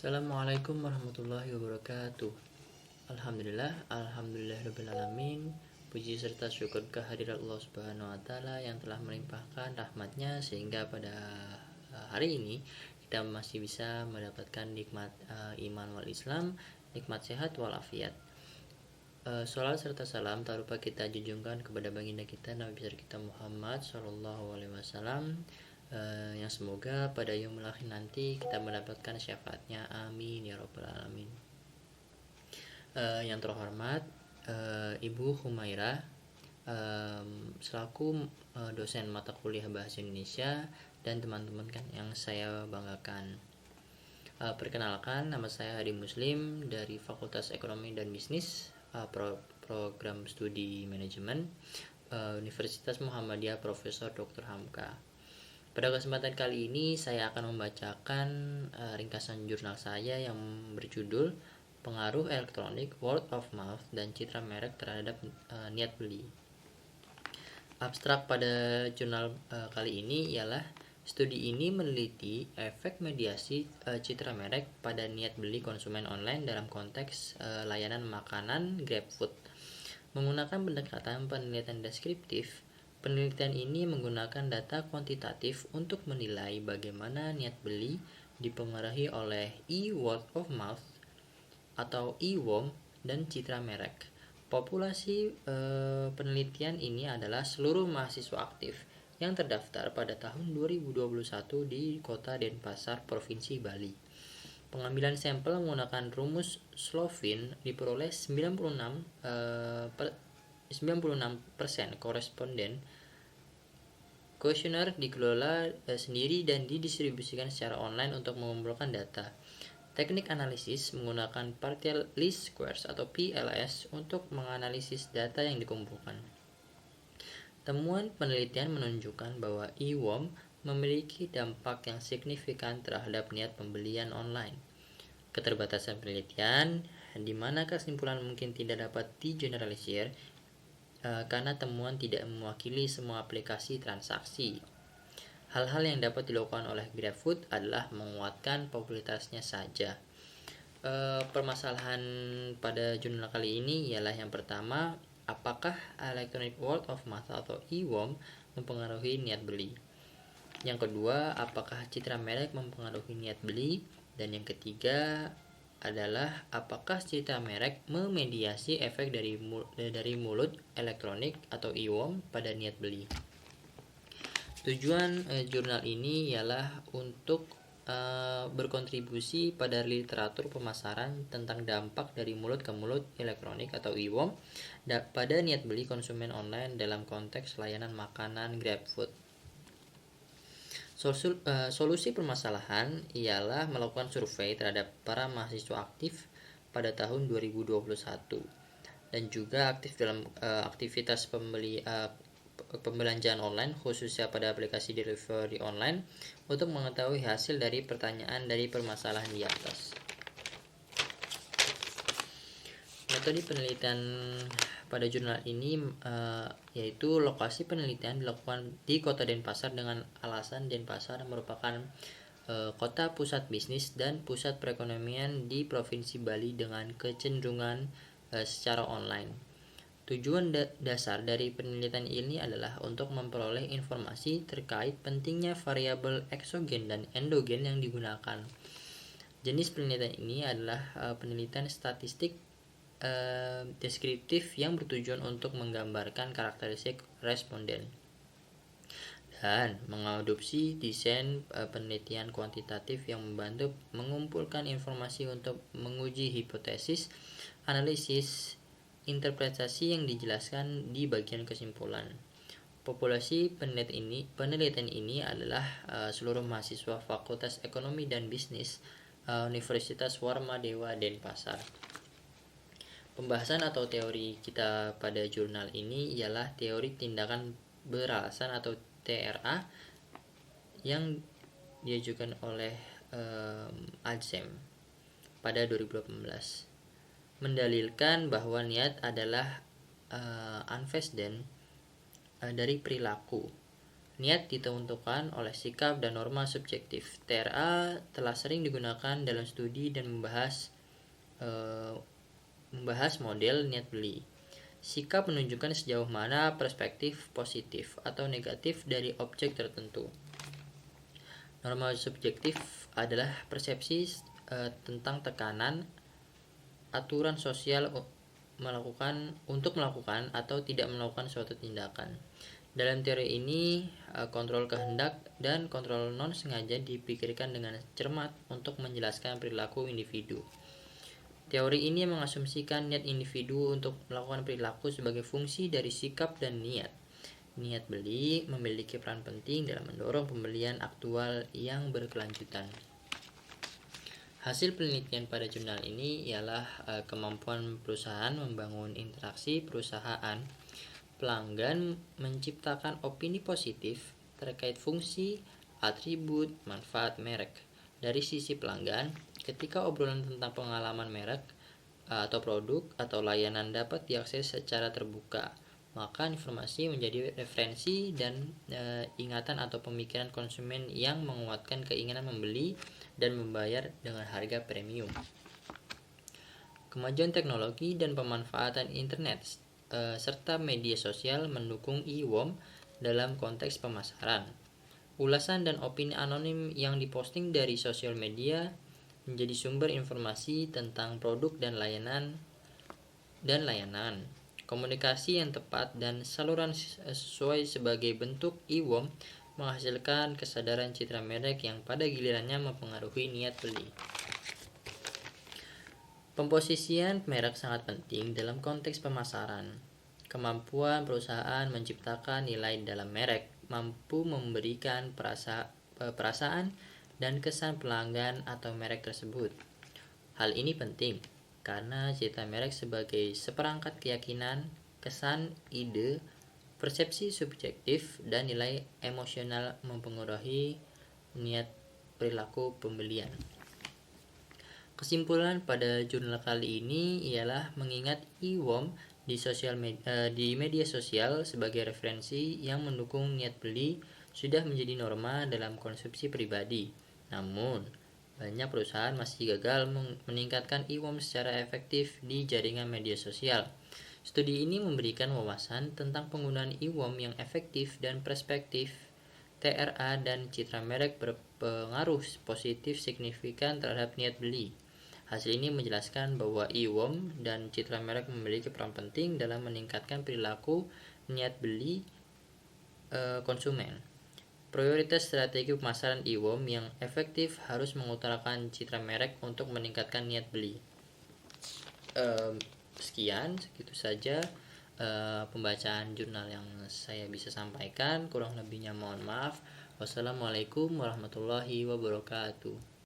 Assalamualaikum warahmatullahi wabarakatuh. Alhamdulillahirabbil alamin. Puji serta syukur kehadirat Allah Subhanahu wa taala yang telah melimpahkan rahmatnya sehingga pada hari ini kita masih bisa mendapatkan nikmat iman wal Islam, nikmat sehat wal afiat. Sholawat serta salam tak lupa kita junjungkan kepada baginda kita Nabi besar kita Muhammad Shallallahu Alaihi Wasallam, yang semoga pada yaumul akhir nanti kita mendapatkan syafaatnya, amin ya robbal alamin. Yang terhormat Ibu Humairah, selaku dosen mata kuliah bahasa Indonesia, dan teman-teman kan yang saya banggakan. Perkenalkan, nama saya Hadi Muslim dari Fakultas Ekonomi dan Bisnis, program studi manajemen, Universitas Muhammadiyah Profesor Dr. Hamka. Pada kesempatan kali ini saya akan membacakan ringkasan jurnal saya yang berjudul Pengaruh Elektronik, Word of Mouth, dan Citra Merek terhadap Niat Beli. Abstrak pada jurnal kali ini ialah studi ini meneliti efek mediasi citra merek pada niat beli konsumen online dalam konteks layanan makanan GrabFood. Menggunakan pendekatan penelitian deskriptif, penelitian ini menggunakan data kuantitatif untuk menilai bagaimana niat beli dipengaruhi oleh word of mouth atau e-worm dan citra merek. Populasi penelitian ini adalah seluruh mahasiswa aktif yang terdaftar pada tahun 2021 di Kota Denpasar, Provinsi Bali. Pengambilan sampel menggunakan rumus Slovin diperoleh 96% koresponden. Kuesioner dikelola sendiri dan didistribusikan secara online untuk mengumpulkan data. Teknik analisis menggunakan partial least squares atau PLS untuk menganalisis data yang dikumpulkan. Temuan penelitian menunjukkan bahwa e-worm memiliki dampak yang signifikan terhadap niat pembelian online. Keterbatasan penelitian, di mana kesimpulan mungkin tidak dapat digeneralisir karena temuan tidak mewakili semua aplikasi transaksi. Hal-hal yang dapat dilakukan oleh GrabFood adalah menguatkan popularitasnya saja. Permasalahan pada jurnal kali ini ialah yang pertama, apakah electronic word of mouth atau e-worm mempengaruhi niat beli? Yang kedua, apakah citra merek mempengaruhi niat beli? Dan yang ketiga adalah apakah citra merek memediasi efek dari mulut elektronik atau e-worm pada niat beli? Tujuan jurnal ini ialah untuk berkontribusi pada literatur pemasaran tentang dampak dari mulut ke mulut elektronik atau e-worm pada niat beli konsumen online dalam konteks layanan makanan GrabFood. Solusi permasalahan ialah melakukan survei terhadap para mahasiswa aktif pada tahun 2021 dan juga aktif dalam aktivitas pembelanjaan online, khususnya pada aplikasi delivery online, untuk mengetahui hasil dari pertanyaan dari permasalahan di atas. Metode penelitian pada jurnal ini yaitu lokasi penelitian dilakukan di Kota Denpasar dengan alasan Denpasar merupakan kota pusat bisnis dan pusat perekonomian di Provinsi Bali dengan kecenderungan secara online. Tujuan dasar dari penelitian ini adalah untuk memperoleh informasi terkait pentingnya variabel eksogen dan endogen yang digunakan. Jenis penelitian ini adalah penelitian statistik deskriptif yang bertujuan untuk menggambarkan karakteristik responden dan mengadopsi desain penelitian kuantitatif yang membantu mengumpulkan informasi untuk menguji hipotesis, analisis, interpretasi yang dijelaskan di bagian kesimpulan. Populasi penelitian ini adalah seluruh mahasiswa Fakultas Ekonomi dan Bisnis Universitas Warmadewa Denpasar. Pembahasan atau teori kita pada jurnal ini ialah teori tindakan beralasan atau TRA yang diajukan oleh Adzem pada 2018. Mendalilkan bahwa niat adalah unfazed dari perilaku Niat ditentukan oleh sikap dan norma subjektif. TRA telah sering digunakan dalam studi dan membahas model niat beli. Sikap menunjukkan sejauh mana perspektif positif atau negatif dari objek tertentu. Norma subjektif adalah persepsi tentang tekanan aturan sosial untuk melakukan atau tidak melakukan suatu tindakan. Dalam teori ini, kontrol kehendak dan kontrol non sengaja dipikirkan dengan cermat untuk menjelaskan perilaku individu. Teori ini mengasumsikan niat individu untuk melakukan perilaku sebagai fungsi dari sikap dan niat. Niat beli memiliki peran penting dalam mendorong pembelian aktual yang berkelanjutan. Hasil penelitian pada jurnal ini ialah kemampuan perusahaan membangun interaksi perusahaan pelanggan menciptakan opini positif terkait fungsi, atribut, manfaat merek. Dari sisi pelanggan, ketika obrolan tentang pengalaman merek atau produk atau layanan dapat diakses secara terbuka, maka informasi menjadi referensi dan ingatan atau pemikiran konsumen yang menguatkan keinginan membeli dan membayar dengan harga premium. Kemajuan teknologi dan pemanfaatan internet serta media sosial mendukung e-worm dalam konteks pemasaran. Ulasan dan opini anonim yang diposting dari sosial media menjadi sumber informasi tentang produk dan layanan. Komunikasi yang tepat dan saluran sesuai sebagai bentuk e-worm menghasilkan kesadaran citra merek yang pada gilirannya mempengaruhi niat beli. Pemposisian merek sangat penting dalam konteks pemasaran. Kemampuan perusahaan menciptakan nilai dalam merek mampu memberikan perasaan dan kesan pelanggan atau merek tersebut. Hal ini penting karena citra merek sebagai seperangkat keyakinan, kesan, ide, persepsi subjektif, dan nilai emosional mempengaruhi niat perilaku pembelian. Kesimpulan pada jurnal kali ini ialah mengingat e-worm di media sosial sebagai referensi yang mendukung niat beli sudah menjadi norma dalam konsumsi pribadi. Namun, banyak perusahaan masih gagal meningkatkan e-worm secara efektif di jaringan media sosial. Studi ini memberikan wawasan tentang penggunaan e-worm yang efektif dan perspektif TRA dan citra merek berpengaruh positif signifikan terhadap niat beli. Hasil ini menjelaskan bahwa e-worm dan citra merek memiliki peran penting dalam meningkatkan perilaku niat beli konsumen. Prioritas strategi pemasaran e-worm yang efektif harus mengutarakan citra merek untuk meningkatkan niat beli. Segitu saja pembacaan jurnal yang saya bisa sampaikan. Kurang lebihnya mohon maaf. Wassalamualaikum warahmatullahi wabarakatuh.